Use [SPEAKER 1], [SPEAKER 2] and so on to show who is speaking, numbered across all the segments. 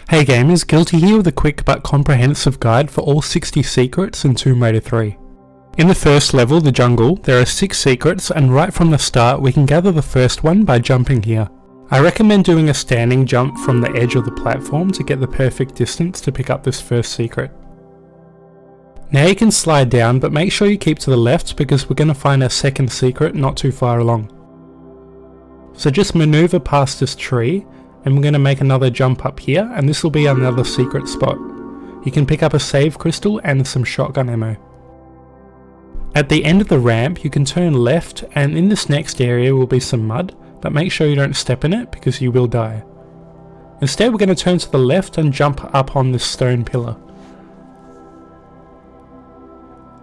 [SPEAKER 1] Hey gamers, Guilty here with a quick but comprehensive guide for all 60 secrets in Tomb Raider 3. In the first level, the jungle, there are 6 secrets, and right from the start we can gather the first one by jumping here. I recommend doing a standing jump from the edge of the platform to get the perfect distance to pick up this first secret. Now you can slide down, but make sure you keep to the left because we're going to find our second secret not too far along. So just maneuver past this tree, and we're going to make another jump up here, and this will be another secret spot. You can pick up a save crystal and some shotgun ammo. At the end of the ramp you can turn left, and in this next area will be some mud, but make sure you don't step in it because you will die. Instead we're going to turn to the left and jump up on this stone pillar.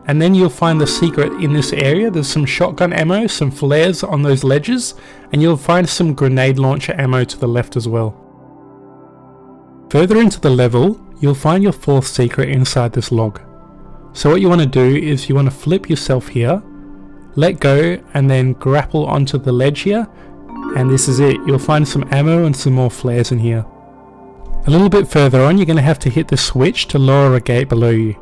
[SPEAKER 1] And then you'll find the secret in this area. There's some shotgun ammo, some flares on those ledges, and you'll find some grenade launcher ammo to the left as well. Further into the level, you'll find your fourth secret inside this log. So what you want to do is you want to flip yourself here, let go, and then grapple onto the ledge here, and this is it. You'll find some ammo and some more flares in here. A little bit further on you're going to have to hit the switch to lower a gate below you.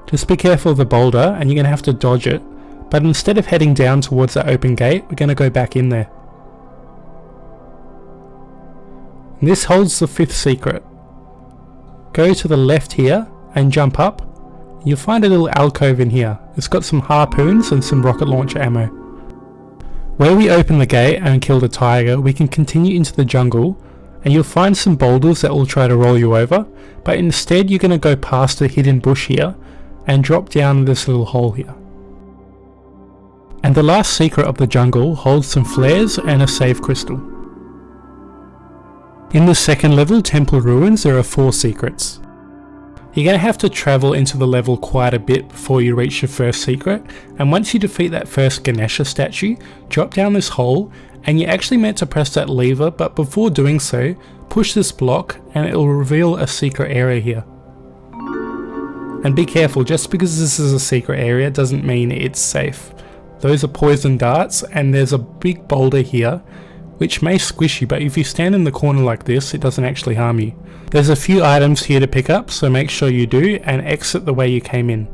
[SPEAKER 1] Just be careful of the boulder and you're going to have to dodge it, but instead of heading down towards that open gate, we're going to go back in there. And this holds the fifth secret. Go to the left here and jump up. You'll find a little alcove in here. It's got some harpoons and some rocket launcher ammo. Where we open the gate and kill the tiger, we can continue into the jungle, and you'll find some boulders that will try to roll you over, but instead you're going to go past the hidden bush here and drop down this little hole here. And the last secret of the jungle holds some flares and a save crystal. In the second level, Temple Ruins, there are 4 secrets. You're going to have to travel into the level quite a bit before you reach your first secret, and once you defeat that first Ganesha statue, drop down this hole, and you're actually meant to press that lever, but before doing so, push this block and it will reveal a secret area here. And be careful, just because this is a secret area doesn't mean it's safe. Those are poison darts, and there's a big boulder here which may squish you, but if you stand in the corner like this it doesn't actually harm you. There's a few items here to pick up, so make sure you do, and exit the way you came in.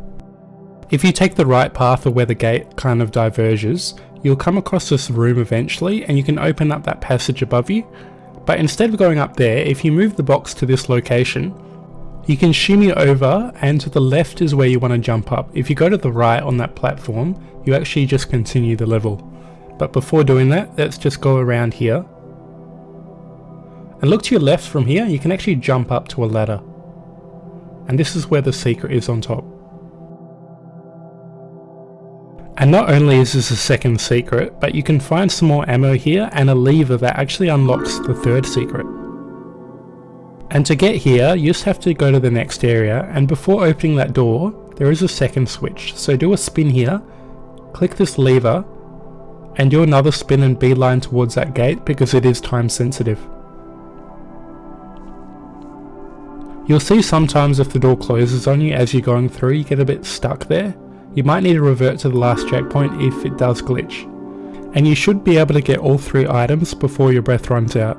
[SPEAKER 1] If you take the right path of where the gate kind of diverges, you'll come across this room eventually, and you can open up that passage above you. But instead of going up there, if you move the box to this location, you can shimmy over, and to the left is where you want to jump up. If you go to the right on that platform, you actually just continue the level. But before doing that, let's just go around here. And look to your left from here, you can actually jump up to a ladder. And this is where the secret is on top. And not only is this a second secret, but you can find some more ammo here and a lever that actually unlocks the third secret. And to get here, you just have to go to the next area, and before opening that door, there is a second switch. So do a spin here, click this lever, and do another spin and beeline towards that gate because it is time sensitive. You'll see sometimes if the door closes on you as you're going through, you get a bit stuck there. You might need to revert to the last checkpoint if it does glitch. And you should be able to get all 3 items before your breath runs out.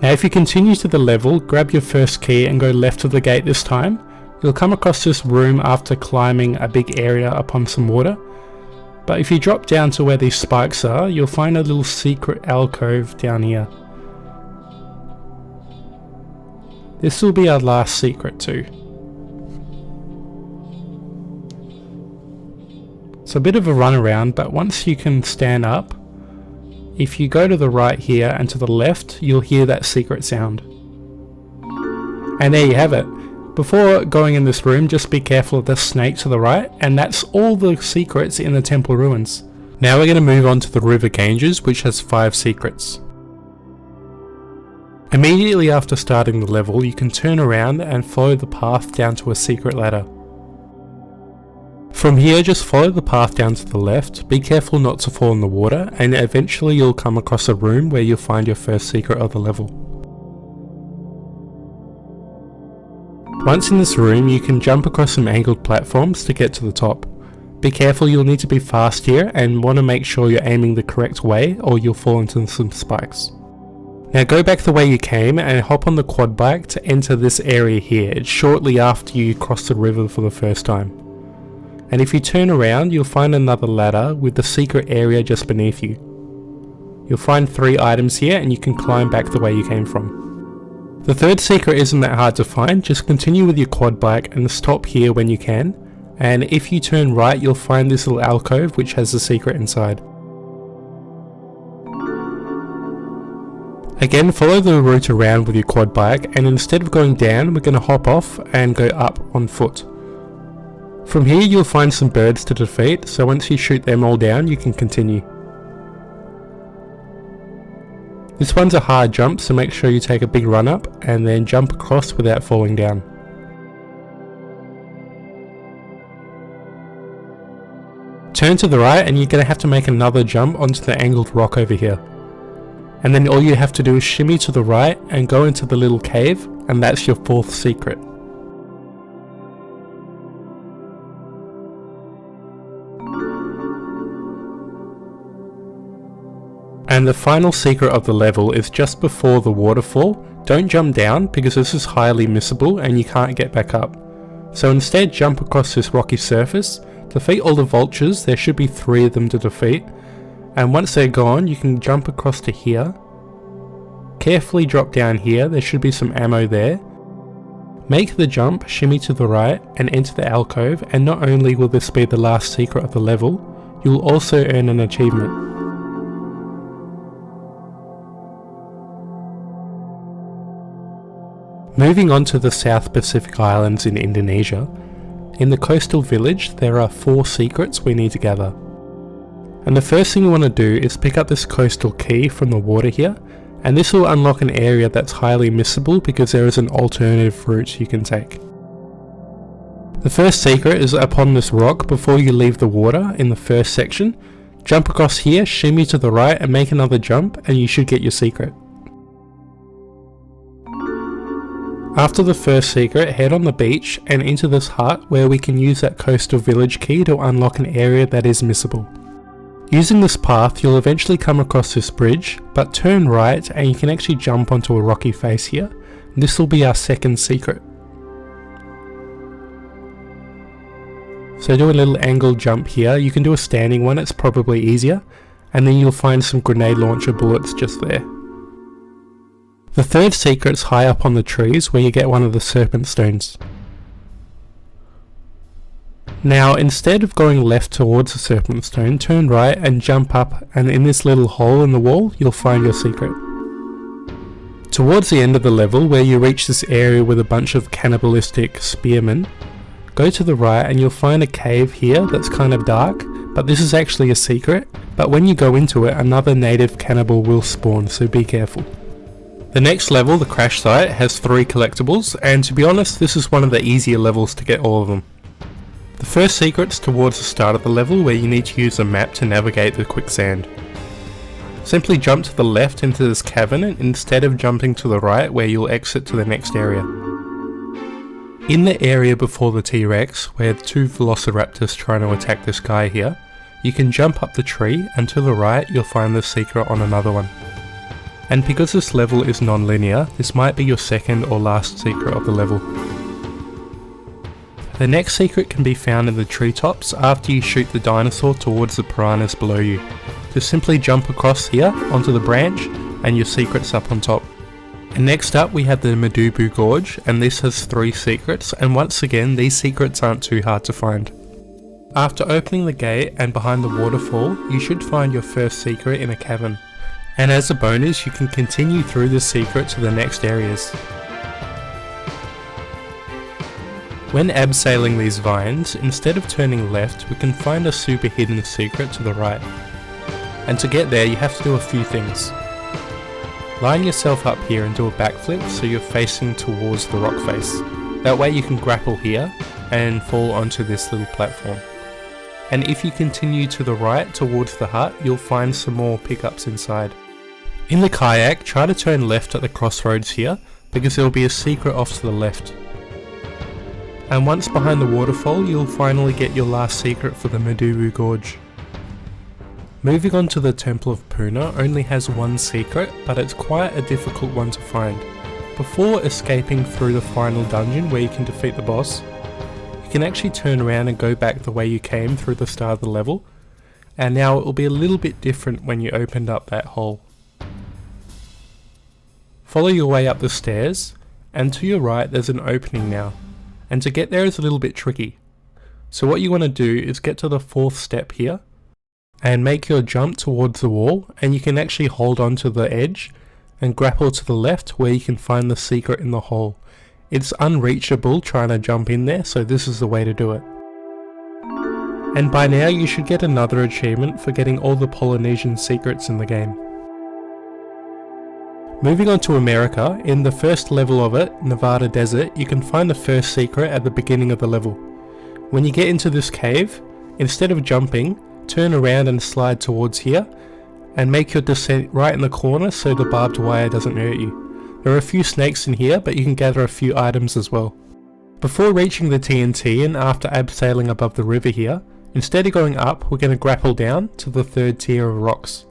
[SPEAKER 1] Now if you continue to the level, grab your first key and go left of the gate this time. You'll come across this room after climbing a big area upon some water. But if you drop down to where these spikes are, you'll find a little secret alcove down here. This will be our last secret too. It's a bit of a run around, but once you can stand up, if you go to the right here and to the left, you'll hear that secret sound. And there you have it. Before going in this room, just be careful of the snake to the right, and that's all the secrets in the Temple Ruins. Now we're going to move on to the River Ganges, which has 5 secrets. Immediately after starting the level, you can turn around and follow the path down to a secret ladder. From here, just follow the path down to the left, be careful not to fall in the water, and eventually you'll come across a room where you'll find your first secret of the level. Once in this room, you can jump across some angled platforms to get to the top. Be careful, you'll need to be fast here and want to make sure you're aiming the correct way or you'll fall into some spikes. Now go back the way you came and hop on the quad bike to enter this area here. It's shortly after you cross the river for the first time. And if you turn around, you'll find another ladder with the secret area just beneath you. You'll find 3 items here and you can climb back the way you came from. The third secret isn't that hard to find, just continue with your quad bike and stop here when you can. And if you turn right, you'll find this little alcove which has the secret inside. Again, follow the route around with your quad bike, and instead of going down, we're going to hop off and go up on foot. From here you'll find some birds to defeat, so once you shoot them all down you can continue. This one's a hard jump, so make sure you take a big run up and then jump across without falling down. Turn to the right and you're going to have to make another jump onto the angled rock over here. And then all you have to do is shimmy to the right and go into the little cave, and that's your 4th secret. And the final secret of the level is just before the waterfall. Don't jump down because this is highly missable and you can't get back up. So instead jump across this rocky surface, defeat all the vultures, there should be 3 of them to defeat. And once they're gone, you can jump across to here. Carefully drop down here, there should be some ammo there. Make the jump, shimmy to the right, and enter the alcove, and not only will this be the last secret of the level, you will also earn an achievement. Moving on to the South Pacific Islands in Indonesia, in the coastal village there are 4 secrets we need to gather. And the first thing you want to do is pick up this coastal key from the water here, and this will unlock an area that's highly missable because there is an alternative route you can take. The first secret is upon this rock before you leave the water in the first section. Jump across here, shimmy to the right and make another jump and you should get your secret. After the first secret, head on the beach and into this hut where we can use that coastal village key to unlock an area that is missable. Using this path you'll eventually come across this bridge, but turn right and you can actually jump onto a rocky face here. This will be our second secret. So do a little angled jump here, you can do a standing one, it's probably easier, and then you'll find some grenade launcher bullets just there. The third secret's high up on the trees where you get one of the serpent stones. Now instead of going left towards the serpent stone, turn right and jump up, and in this little hole in the wall you'll find your secret. Towards the end of the level where you reach this area with a bunch of cannibalistic spearmen, go to the right and you'll find a cave here that's kind of dark, but this is actually a secret, but when you go into it another native cannibal will spawn, so be careful. The next level, the crash site, has 3 collectibles, and to be honest this is one of the easier levels to get all of them. The first secret's towards the start of the level where you need to use a map to navigate the quicksand. Simply jump to the left into this cavern instead of jumping to the right where you'll exit to the next area. In the area before the T-Rex, where 2 velociraptors trying to attack this guy here, you can jump up the tree and to the right you'll find the secret on another one. And because this level is non-linear, this might be your second or last secret of the level. The next secret can be found in the treetops after you shoot the dinosaur towards the piranhas below you. Just simply jump across here onto the branch and your secret's up on top. And next up we have the Madubu Gorge, and this has 3 secrets, and once again these secrets aren't too hard to find. After opening the gate and behind the waterfall you should find your first secret in a cavern. And as a bonus you can continue through this secret to the next areas. When abseiling these vines, instead of turning left, we can find a super hidden secret to the right. And to get there you have to do a few things. Line yourself up here and do a backflip so you're facing towards the rock face. That way you can grapple here and fall onto this little platform. And if you continue to the right towards the hut, you'll find some more pickups inside. In the kayak, try to turn left at the crossroads here because there will be a secret off to the left. And once behind the waterfall you'll finally get your last secret for the Madubu Gorge. Moving on to the Temple of Puna only has one secret, but it's quite a difficult one to find. Before escaping through the final dungeon where you can defeat the boss, you can actually turn around and go back the way you came through the start of the level, and now it will be a little bit different when you opened up that hole. Follow your way up the stairs, and to your right there's an opening now, and to get there is a little bit tricky. So what you want to do is get to the 4th step here, and make your jump towards the wall, and you can actually hold on to the edge and grapple to the left where you can find the secret in the hole. It's unreachable trying to jump in there, so this is the way to do it. And by now you should get another achievement for getting all the Polynesian secrets in the game. Moving on to America, in the first level of it, Nevada Desert, you can find the first secret at the beginning of the level. When you get into this cave, instead of jumping, turn around and slide towards here, and make your descent right in the corner so the barbed wire doesn't hurt you. There are a few snakes in here, but you can gather a few items as well. Before reaching the TNT and after abseiling above the river here, instead of going up, we're going to grapple down to the 3rd tier of rocks.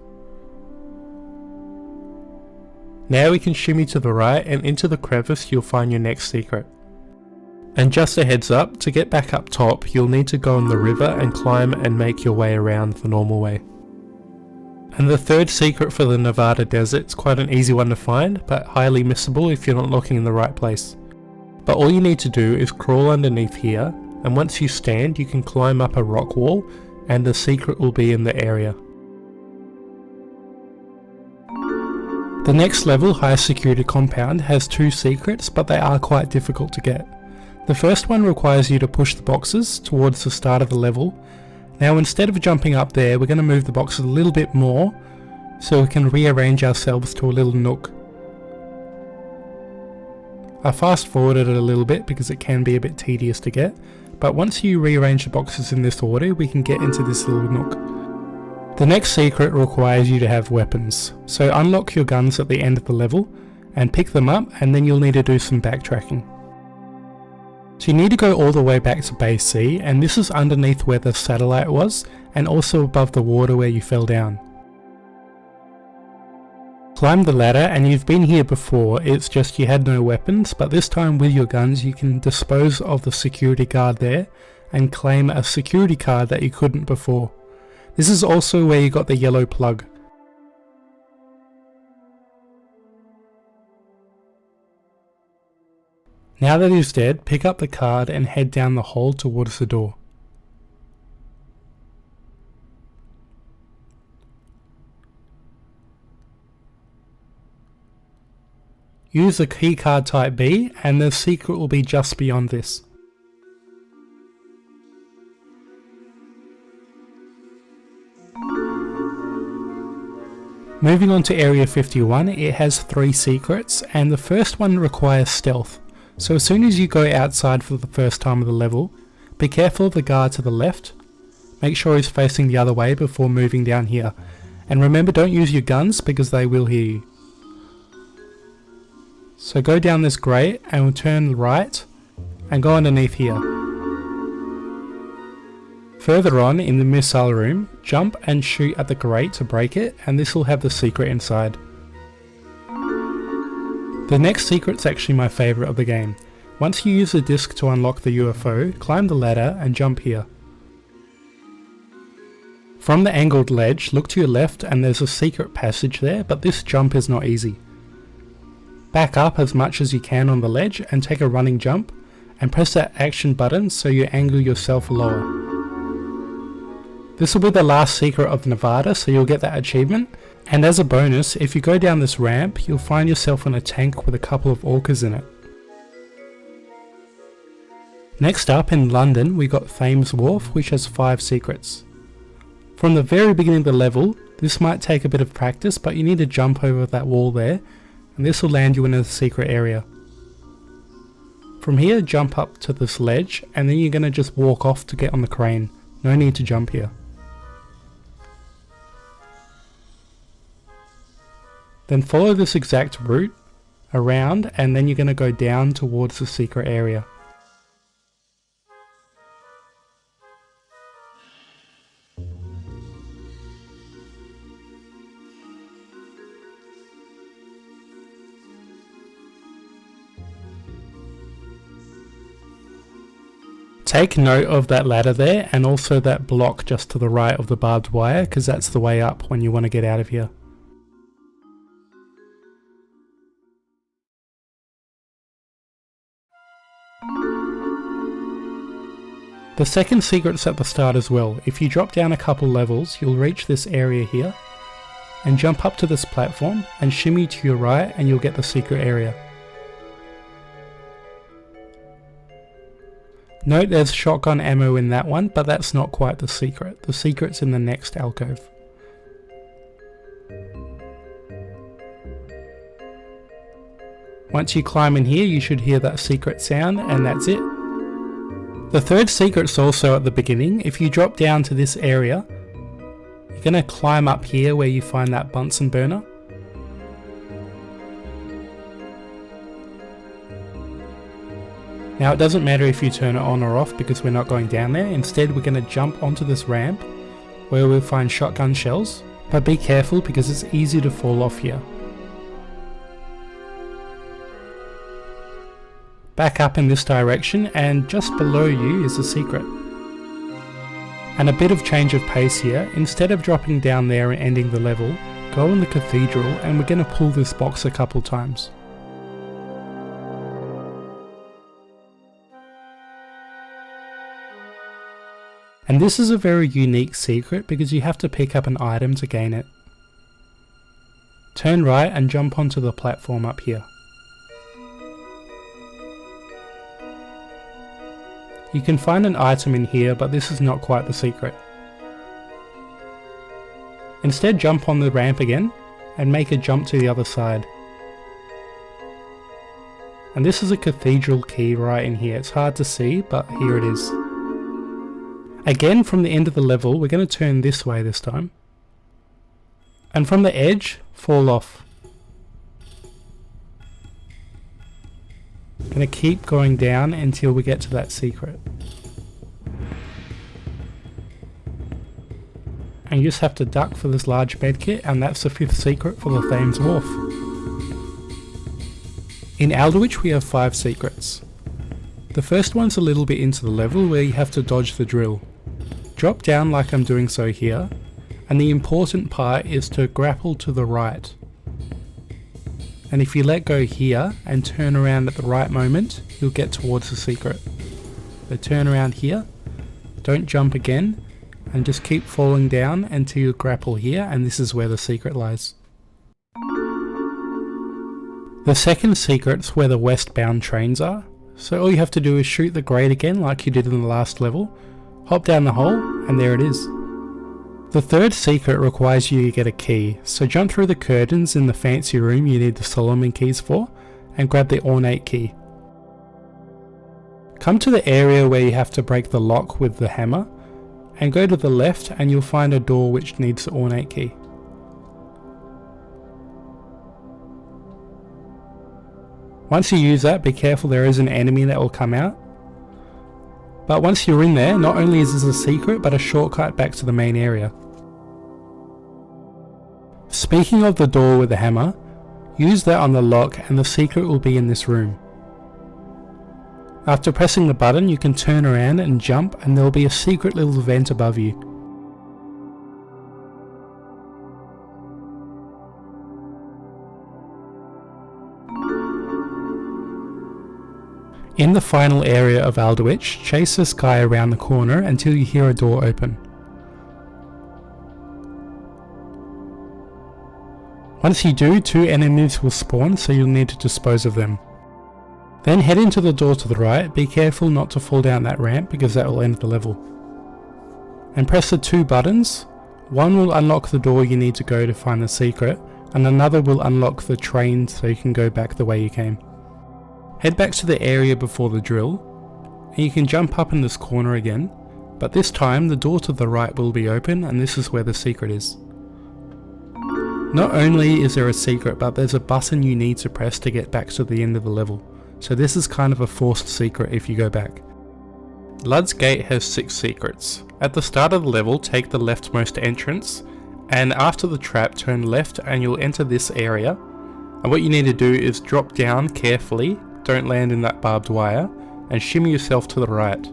[SPEAKER 1] Now we can shimmy to the right, and into the crevice you'll find your next secret. And just a heads up, to get back up top you'll need to go on the river and climb and make your way around the normal way. And the 3rd secret for the Nevada Desert is quite an easy one to find, but highly missable if you're not looking in the right place. But all you need to do is crawl underneath here, and once you stand you can climb up a rock wall and the secret will be in the area. The next level, High Security Compound, has 2 secrets, but they are quite difficult to get. The first one requires you to push the boxes towards the start of the level. Now instead of jumping up there, we're going to move the boxes a little bit more so we can rearrange ourselves to a little nook. I fast forwarded it a little bit because it can be a bit tedious to get, but once you rearrange the boxes in this order we can get into this little nook. The next secret requires you to have weapons, so unlock your guns at the end of the level and pick them up, and then you'll need to do some backtracking. So you need to go all the way back to Base C, and this is underneath where the satellite was and also above the water where you fell down. Climb the ladder, and you've been here before, it's just you had no weapons, but this time with your guns you can dispose of the security guard there and claim a security card that you couldn't before. This is also where you got the yellow plug. Now that he's dead, pick up the card and head down the hole towards the door. Use the keycard type B and the secret will be just beyond this. Moving on to Area 51, it has 3 secrets, and the first one requires stealth. So as soon as you go outside for the first time of the level, be careful of the guard to the left, make sure he's facing the other way before moving down here, and remember, don't use your guns because they will hear you. So go down this grate and we'll turn right and go underneath here. Further on in the missile room, jump and shoot at the grate to break it, and this will have the secret inside. The next secret's actually my favourite of the game. Once you use the disc to unlock the UFO, climb the ladder and jump here. From the angled ledge, look to your left and there's a secret passage there, but this jump is not easy. Back up as much as you can on the ledge and take a running jump, and press that action button so you angle yourself lower. This will be the last secret of Nevada, so you'll get that achievement. And as a bonus, if you go down this ramp, you'll find yourself in a tank with a couple of orcas in it. Next up in London, we got Thames Wharf, which has 5 secrets. From the very beginning of the level, this might take a bit of practice, but you need to jump over that wall there, and this will land you in a secret area. From here, jump up to this ledge, and then you're going to just walk off to get on the crane. No need to jump here. Then follow this exact route around, and then you're going to go down towards the secret area. Take note of that ladder there and also that block just to the right of the barbed wire, because that's the way up when you want to get out of here. The second secret's at the start as well. If you drop down a couple levels, you'll reach this area here and jump up to this platform and shimmy to your right and you'll get the secret area. Note there's shotgun ammo in that one, but that's not quite the secret. The secret's in the next alcove. Once you climb in here, you should hear that secret sound, and that's it. The third secret's also at the beginning. If you drop down to this area, you're going to climb up here where you find that Bunsen burner. Now it doesn't matter if you turn it on or off because we're not going down there. Instead we're going to jump onto this ramp where we'll find shotgun shells, but be careful because it's easy to fall off here. Back up in this direction, and just below you is a secret. And a bit of change of pace here. Instead of dropping down there and ending the level, go in the cathedral and we're going to pull this box a couple times. And this is a very unique secret because you have to pick up an item to gain it. Turn right and jump onto the platform up here. You can find an item in here, but this is not quite the secret. Instead, jump on the ramp again and make a jump to the other side. And this is a cathedral key right in here. It's hard to see, but here it is. Again, from the end of the level, we're going to turn this way this time. And from the edge, fall off. Going to keep going down until we get to that secret. And you just have to duck for this large medkit, and that's the fifth secret for the Thames Wharf. In Aldwych we have 5 secrets. The first one's a little bit into the level where you have to dodge the drill. Drop down like I'm doing so here, and the important part is to grapple to the right. And if you let go here and turn around at the right moment, you'll get towards the secret. So turn around here, don't jump again, and just keep falling down until you grapple here, and this is where the secret lies. The second secret's where the westbound trains are, so all you have to do is shoot the grate again like you did in the last level, hop down the hole, and there it is. The third secret requires you to get a key, so jump through the curtains in the fancy room you need the Solomon keys for, and grab the ornate key. Come to the area where you have to break the lock with the hammer, and go to the left and you'll find a door which needs the ornate key. Once you use that, be careful, there is an enemy that will come out. But once you're in there, not only is this a secret, but a shortcut back to the main area. Speaking of the door with the hammer, use that on the lock and the secret will be in this room. After pressing the button, you can turn around and jump, and there will be a secret little vent above you. In the final area of Aldwych, chase this guy around the corner until you hear a door open. Once you do, 2 enemies will spawn, so you'll need to dispose of them. Then head into the door to the right, be careful not to fall down that ramp because that will end the level. And press the 2 buttons. One will unlock the door you need to go to find the secret, and another will unlock the train so you can go back the way you came. Head back to the area before the drill, and you can jump up in this corner again, but this time the door to the right will be open, and this is where the secret is. Not only is there a secret, but there's a button you need to press to get back to the end of the level, so this is kind of a forced secret if you go back. Lud's Gate has 6 secrets. At the start of the level, take the leftmost entrance, and after the trap turn left and you'll enter this area, and what you need to do is drop down carefully, don't land in that barbed wire, and shimmy yourself to the right.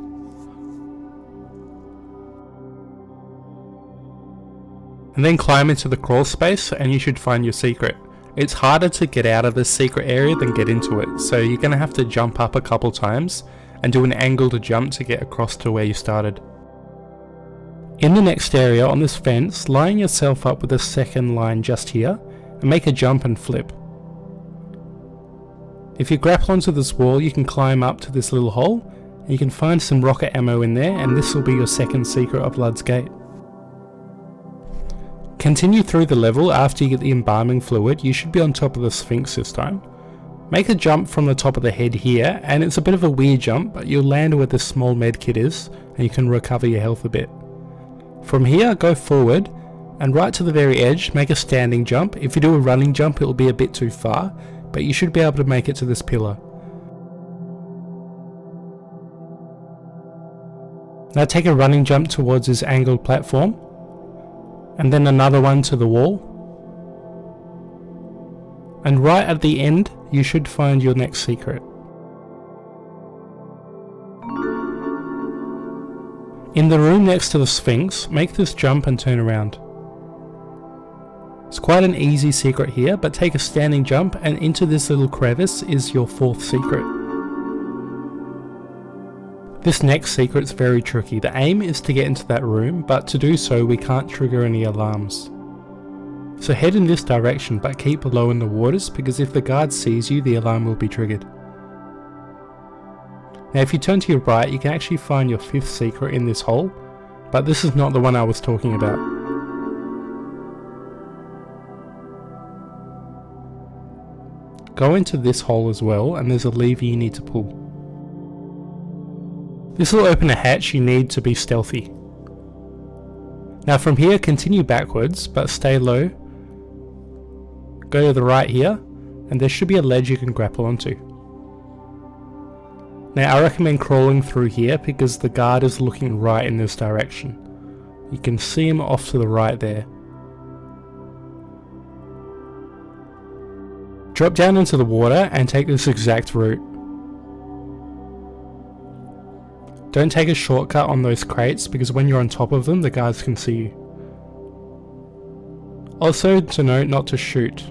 [SPEAKER 1] and then climb into the crawl space and you should find your secret. It's harder to get out of this secret area than get into it, so you're going to have to jump up a couple times and do an angled jump to get across to where you started. In the next area on this fence, line yourself up with a second line just here and make a jump and flip. If you grapple onto this wall, you can climb up to this little hole and you can find some rocket ammo in there, and this will be your second secret of Blood's Gate. Continue through the level. After you get the embalming fluid, you should be on top of the Sphinx this time. Make a jump from the top of the head here, and it's a bit of a weird jump, but you'll land where this small medkit is and you can recover your health a bit. From here, go forward and right to the very edge, make a standing jump. If you do a running jump, it will be a bit too far, but you should be able to make it to this pillar. Now take a running jump towards this angled platform, and then another one to the wall. And right at the end, you should find your next secret. In the room next to the Sphinx, make this jump and turn around. It's quite an easy secret here, but take a standing jump and into this little crevice is your fourth secret. This next secret's very tricky. The aim is to get into that room, but to do so we can't trigger any alarms. So head in this direction, but keep low in the waters, because if the guard sees you, the alarm will be triggered. Now if you turn to your right, you can actually find your fifth secret in this hole, but this is not the one I was talking about. Go into this hole as well, and there's a lever you need to pull. This will open a hatch you need to be stealthy. Now from here, continue backwards, but stay low. Go to the right here, and there should be a ledge you can grapple onto. Now I recommend crawling through here because the guard is looking right in this direction. You can see him off to the right there. Drop down into the water and take this exact route. Don't take a shortcut on those crates because when you're on top of them, the guards can see you. Also to note not to shoot.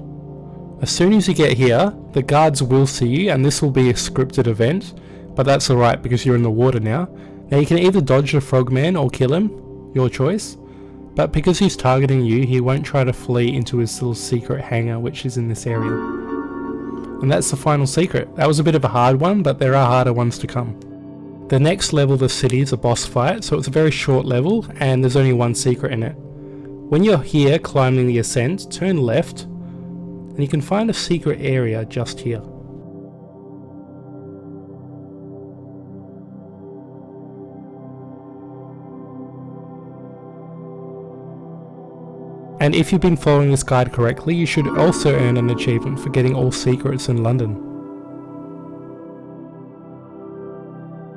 [SPEAKER 1] As soon as you get here, the guards will see you and this will be a scripted event, but that's alright because you're in the water now. Now you can either dodge the frogman or kill him, your choice, but because he's targeting you, he won't try to flee into his little secret hangar which is in this area. And that's the final secret. That was a bit of a hard one, but there are harder ones to come. The next level of the city is a boss fight, so it's a very short level and there's only one secret in it. When you're here climbing the ascent, turn left and you can find a secret area just here. And if you've been following this guide correctly, you should also earn an achievement for getting all secrets in London.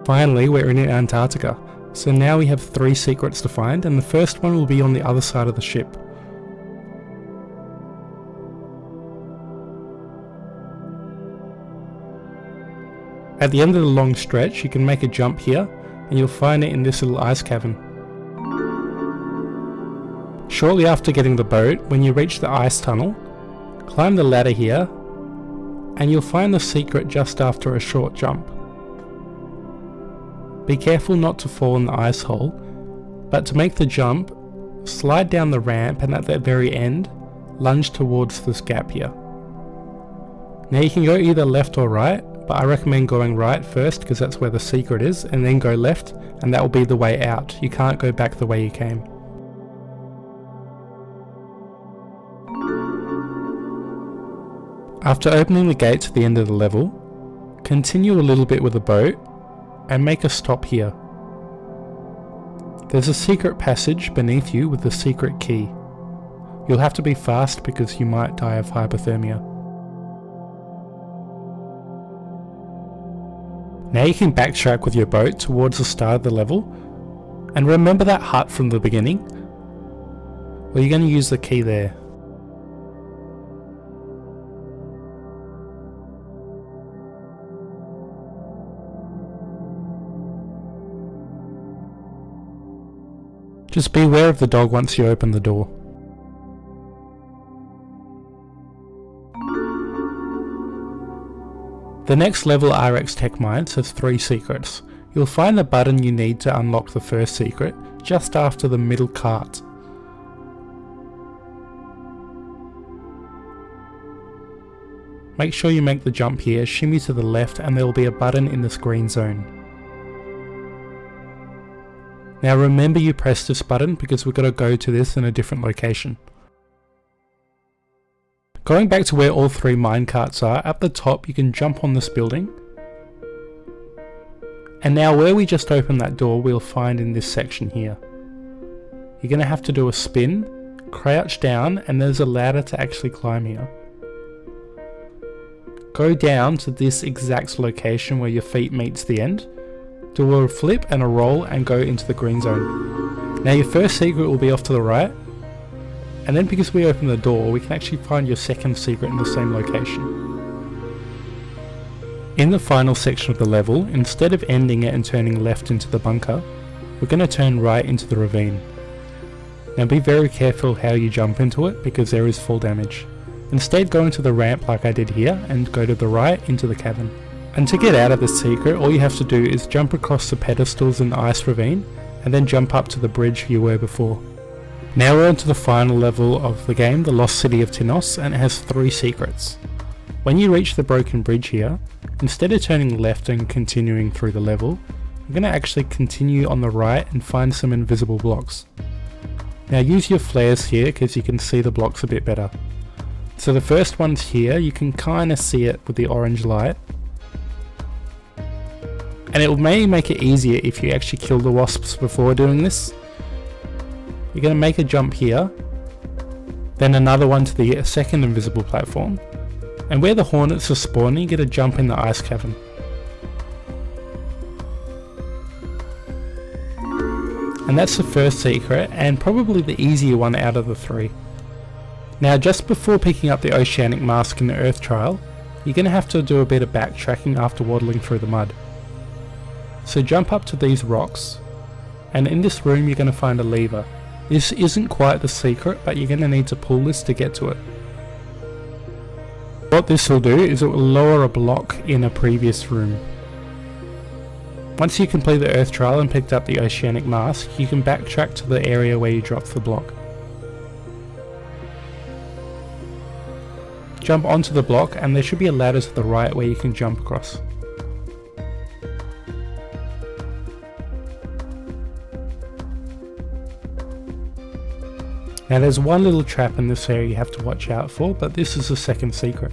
[SPEAKER 1] Finally, we're in Antarctica, so now we have 3 secrets to find, and the first one will be on the other side of the ship. At the end of the long stretch, you can make a jump here, and you'll find it in this little ice cavern. Shortly after getting the boat, when you reach the ice tunnel, climb the ladder here, and you'll find the secret just after a short jump. Be careful not to fall in the ice hole, but to make the jump, slide down the ramp and at the very end, lunge towards this gap here. Now you can go either left or right, but I recommend going right first because that's where the secret is, and then go left and that will be the way out. You can't go back the way you came. After opening the gates at the end of the level, continue a little bit with the boat and make a stop here. There's a secret passage beneath you with the secret key. You'll have to be fast because you might die of hypothermia. Now you can backtrack with your boat towards the start of the level, and remember that hut from the beginning? Well, you're going to use the key there. Just beware of the dog once you open the door. The next level RX Tech Mines has 3 secrets. You'll find the button you need to unlock the first secret just after the middle cart. Make sure you make the jump here, shimmy to the left, and there will be a button in this green zone. Now remember you press this button because we're going to go to this in a different location. Going back to where all 3 minecarts are, at the top you can jump on this building. And now where we just opened that door we'll find in this section here. You're going to have to do a spin, crouch down, and there's a ladder to actually climb here. Go down to this exact location where your feet meets the end. Do a flip and a roll and go into the green zone. Now your first secret will be off to the right. And then because we open the door, we can actually find your second secret in the same location. In the final section of the level, instead of ending it and turning left into the bunker, we're going to turn right into the ravine. Now be very careful how you jump into it because there is fall damage. Instead go into the ramp like I did here and go to the right into the cavern. And to get out of this secret, all you have to do is jump across the pedestals in the ice ravine and then jump up to the bridge you were before. Now we're on to the final level of the game, the Lost City of Tinnos, and it has 3 secrets. When you reach the broken bridge here, instead of turning left and continuing through the level, you're going to actually continue on the right and find some invisible blocks. Now use your flares here because you can see the blocks a bit better. So the first one's here, you can kind of see it with the orange light. And it may make it easier if you actually kill the wasps before doing this. You're going to make a jump here, then another one to the second invisible platform, and where the hornets are spawning you get a jump in the ice cavern. And that's the first secret, and probably the easier one out of the 3. Now just before picking up the oceanic mask in the earth trial, you're going to have to do a bit of backtracking after waddling through the mud. So jump up to these rocks, and in this room you're going to find a lever. This isn't quite the secret, but you're going to need to pull this to get to it. What this will do is it will lower a block in a previous room. Once you complete the earth trial and picked up the oceanic mask, you can backtrack to the area where you dropped the block. Jump onto the block and there should be a ladder to the right where you can jump across. Now there's one little trap in this area you have to watch out for, but this is the second secret.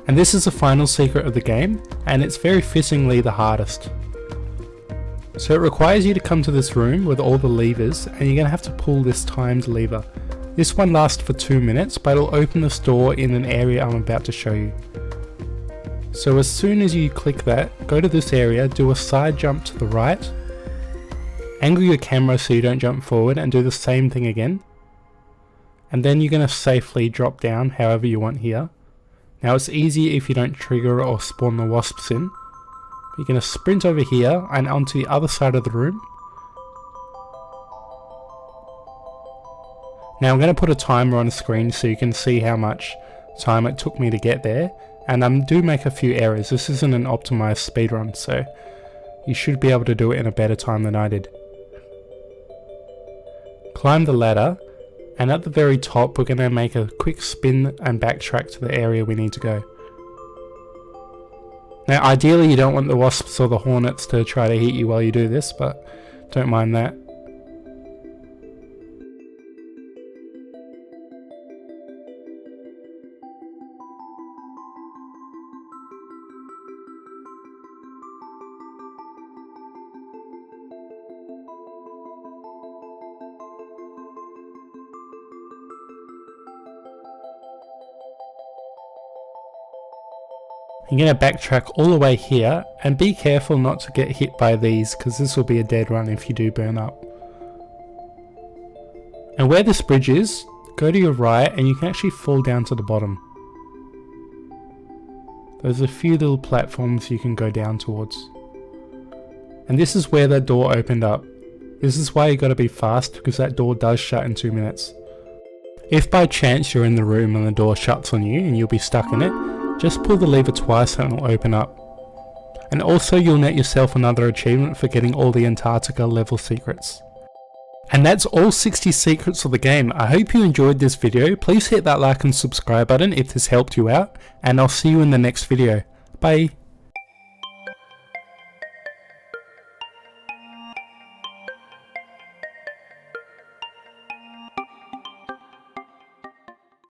[SPEAKER 1] And this is the final secret of the game, and it's very fittingly the hardest. So it requires you to come to this room with all the levers, and you're going to have to pull this timed lever. This one lasts for 2 minutes, but it'll open this door in an area I'm about to show you. So as soon as you click that, go to this area, do a side jump to the right, angle your camera so you don't jump forward and do the same thing again. And then you're going to safely drop down however you want here. Now it's easy if you don't trigger or spawn the wasps in. You're going to sprint over here and onto the other side of the room. Now I'm going to put a timer on the screen so you can see how much time it took me to get there, and do make a few errors. This isn't an optimized speedrun, so you should be able to do it in a better time than I did. Climb the ladder, and at the very top we're going to make a quick spin and backtrack to the area we need to go. Now ideally you don't want the wasps or the hornets to try to hit you while you do this, but don't mind that. You're going to backtrack all the way here, and be careful not to get hit by these because this will be a dead run if you do burn up. And where this bridge is, go to your right and you can actually fall down to the bottom. There's a few little platforms you can go down towards. And this is where that door opened up. This is why you got to be fast because that door does shut in 2 minutes. If by chance you're in the room and the door shuts on you and you'll be stuck in it, just pull the lever twice and it'll open up. And also you'll net yourself another achievement for getting all the Antarctica level secrets. And that's all 60 secrets of the game. I hope you enjoyed this video. Please hit that like and subscribe button if this helped you out, and I'll see you in the next video. Bye.